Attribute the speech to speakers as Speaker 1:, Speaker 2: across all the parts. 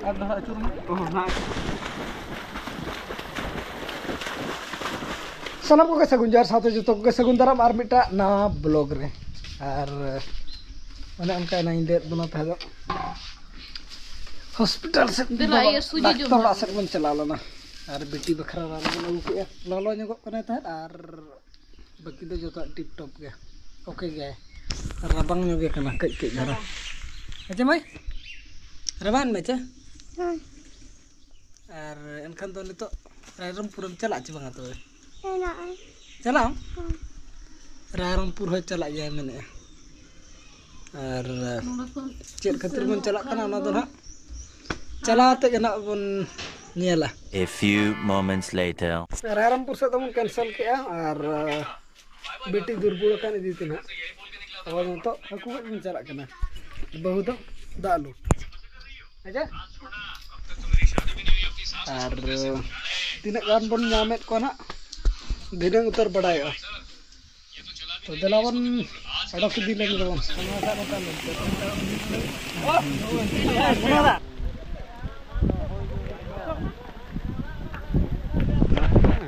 Speaker 1: Ada acur mah. Oh, nah.
Speaker 2: Salam ko sa gunjar sa juto ko sa gundaram armita na blog re. Ar mana angka na indet buna phado. Hospital se doctor asar मन चलालो ना और बेटी बखरा वाला बना उके लालो ᱧᱚᱜᱚᱜ कने था और बाकी दो जोता टिप टॉप गया ओके गया रबंग ᱧᱚᱜ कना कई कई धरा अच्छा भाई रबान में चे और एनखान तो नितो रायरंगपुर चला च बंगा तो चला रायरंगपुर हो चला जाय मने और चेक खातिर मन चला कना ना दो ना चलाते जना बन नियला
Speaker 3: A few moments later
Speaker 2: Rairangpur से तुम कैंसिल किया और बेटी दुर्बुल का नहीं दी ना अब तो aku kan चला करना बहुत दालू अच्छा और तीन गान बन नामेत को ना दिनंग उतर बढ़ाया तो दलावन अडक दी लगी दबन समासा कता लो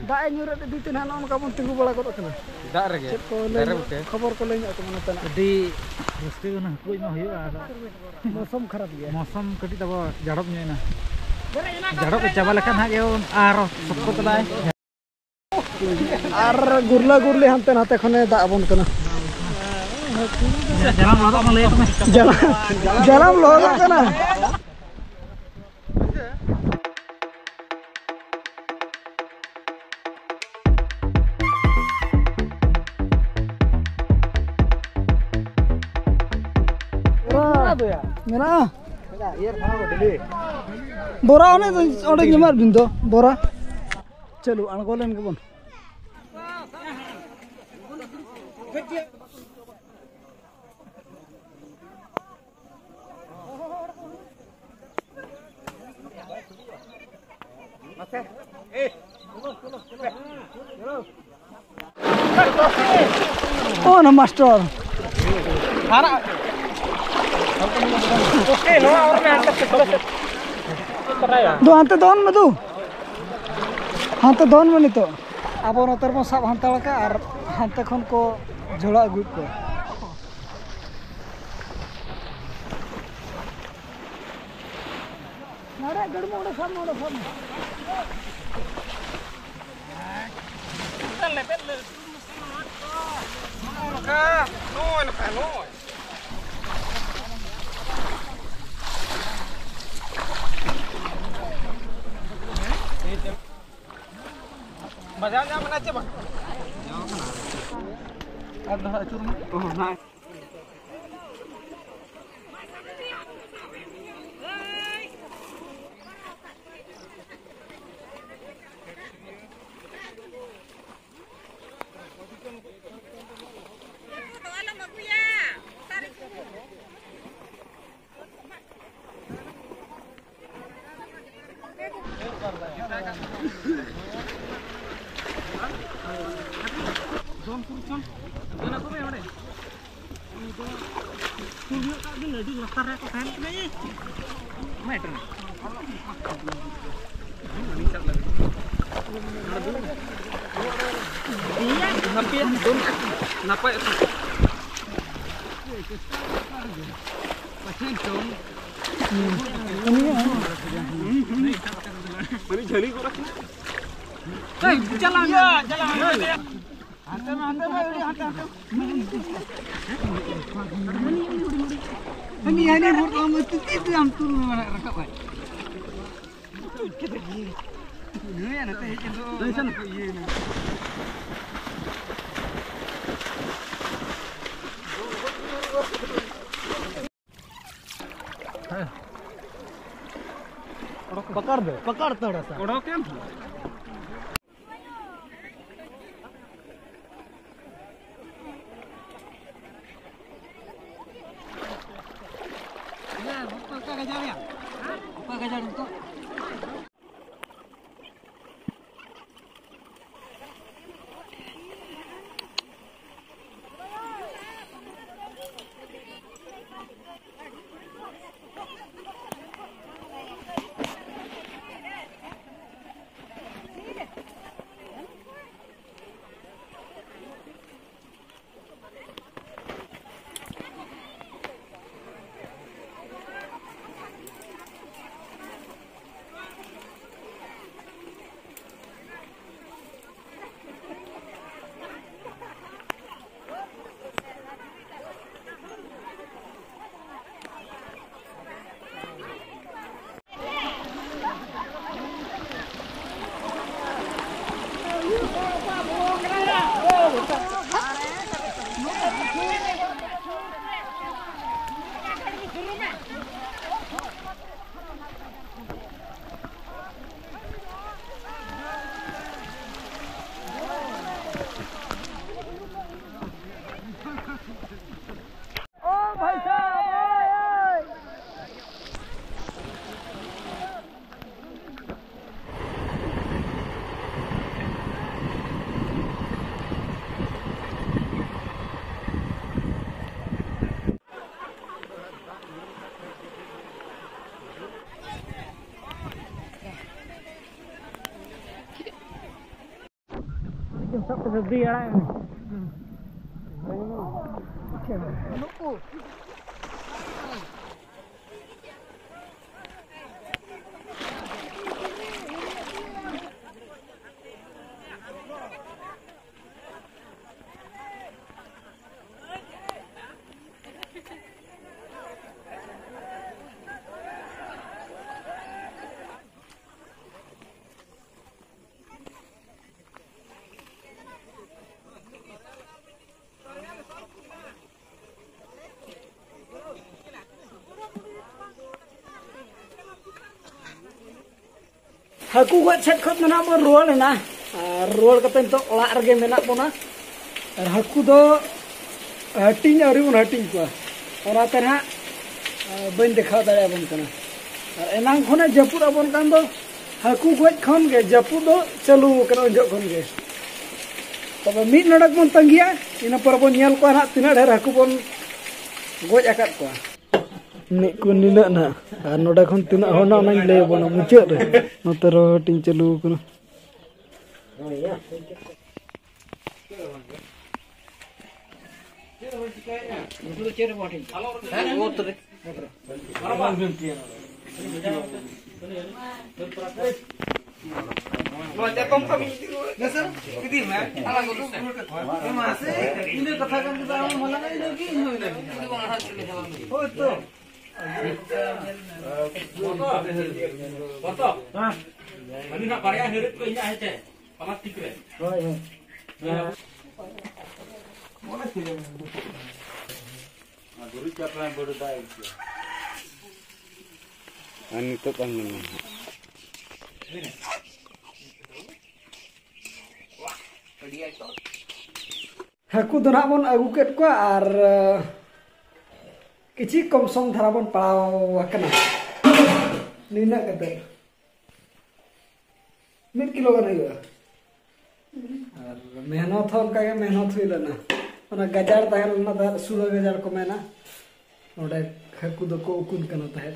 Speaker 2: दाय nyurat di tengah non kamu tunggu bala kok kana
Speaker 1: dak rege
Speaker 2: खबर को लेन aku mana tan
Speaker 1: di mesti na kuy ma huyuga
Speaker 2: मौसम खराब गया
Speaker 1: मौसम कटी तब जड़प ᱧᱚᱜ ᱮᱱᱟ जड़प चाबा लेखान हागे आरो सबको तलाय
Speaker 2: और गुरला गुरले हमते नाते खने दा बन kana
Speaker 1: jalan lodok ma lay tome
Speaker 2: jalan lodok kana Mera, bora one ode nyamar bindo bora chalu angolen ke bon oh na master oke no और में दो हाथे दोन में दो हाथे दोन में तो अब नतर में सब हांताल का और हांते खन को झोला अगुत को नारे गड़मो ओडे सब चल ले पेल का no bajaannya mana aja bang? Ada acur mah? Oh nah. पकड़ थोड़ा सा
Speaker 1: उड़ो क्या
Speaker 2: apa gajar itu
Speaker 1: Lebih ya.
Speaker 2: Haku gua chat khot mena bon roll na roll kata to ola rege mena bona ar haku do hating ari bon hating ko ora terha bain dekha dare bon kana ar enang khona japur abon kan do haku goj khon ge japur do chalu kana jok khon ge tobe mid nodak bon tangia ina por bon nyel ko na tina der haku bon goj akat ko nek ko nina na ar noda khon tina hona nang le bon muchet re notero ting chalu kono
Speaker 4: Ani to kan
Speaker 2: haku do na bon agu ket ko ar kichi kom song dhara bon pao akana nina kate 1 kilo kan hiyo ar mehnat hon ka ge mehnat huila na ona gajar tahel na da sulo gajar ko mena node haku do ko ukun kana tahel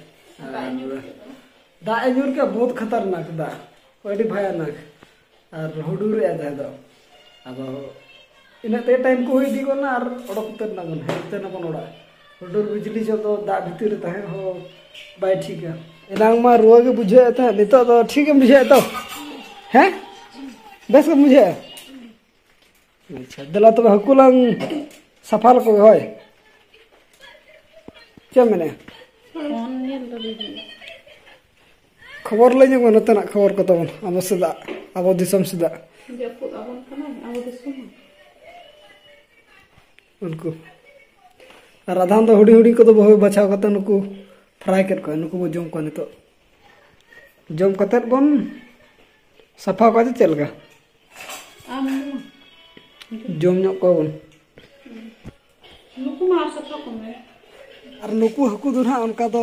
Speaker 2: da enyur ke बहुत खतरनाक da adi bhayanak ar hudur ya da do ado ina te time ko hidi ko na ar odok ter na gon hete na kon oda hudur bijli jo do da bhitir tahe ho bai ठीक है enang ma ruwa ge bujhe ta nito do ठीक है bujhe to है बस को मुझे अच्छा दला तो हकुlang सफल को होय क्या मैंने खबर ले जो नतना खबर को तबन अब सदा अब दिसम सदा
Speaker 5: जपुत abon kana abo disum
Speaker 2: उनको राधान तो हुडी हुडी को तो बहुत बचाव करते नुकु फ्राई कर को नुकु बो जम को नितो जम कतर बन सफा को चलगा
Speaker 5: am
Speaker 2: जम नो को बन
Speaker 5: nuku ma safa ko me
Speaker 2: और नुकु हकु दुना उनका तो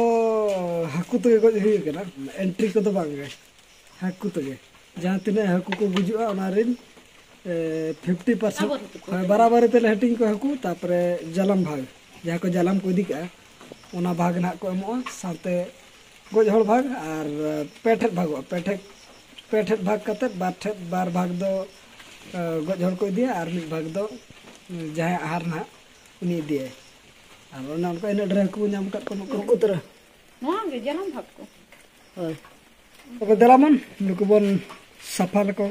Speaker 2: हकु तो को हुई केना एंट्री को तो बांगे हकु तो के जहां तिने हकु को गुजुआ ओना रिन 50% बराबर ते हेटिंग को हकु तापरे जलम भाग जहां को जलम को दिका ओना भाग ना को एमो साथे गोज हol भाग और पेठेट भाग पेठेट भाग कते बार भाग दो गोज हol को दिया और मिद भाग दो जहां आहार ना उनी दिए और ओना उनको इन ड्रे को नाम का को उतर
Speaker 5: no ge jalan bhag ko
Speaker 2: okay दलामन नुकु बन सफा को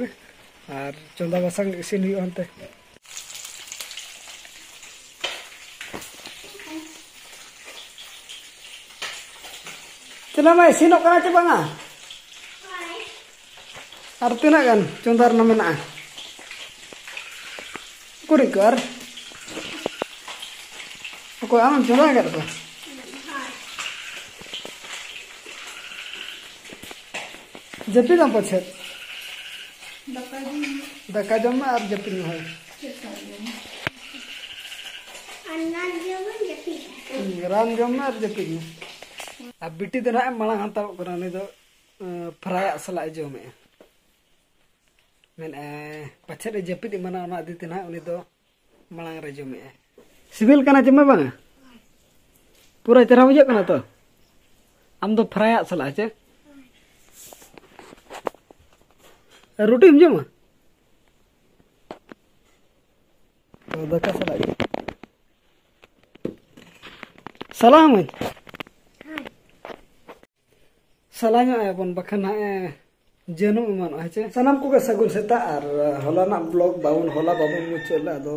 Speaker 2: और चंदा बसंग इसिन हुई अंते चला मैं इसिन करा चे बांगा और तना गन चंदार न मेना कुरी कर को आम चंदा कर को जपी ना पछे दका जम और जपी न है राम जम और जपी न अब बिटी तो ना माला हाता करा ने तो फ्राई असला जो में मैंने पछे रे जपी मना ना आदि तना उनी तो माला रे जो में सिविल कना जमे बांगा पूरा चरा बुझे कना तो आम तो फ्राई असला चे रोटी हम जमा दाका साला सलाम सलाम आबन बखान जनम एमान है सानाम को सगुन सेता और हलाना ब्लॉग बाबन हला बाबन मुचाद अदो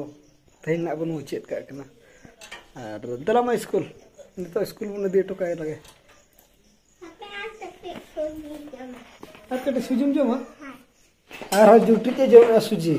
Speaker 2: तेहना बन मुचाद का और दलामा स्कूल नितो स्कूल बन दे टोका लगे और कटे सुजुम जमा और जुटी के जो सुजी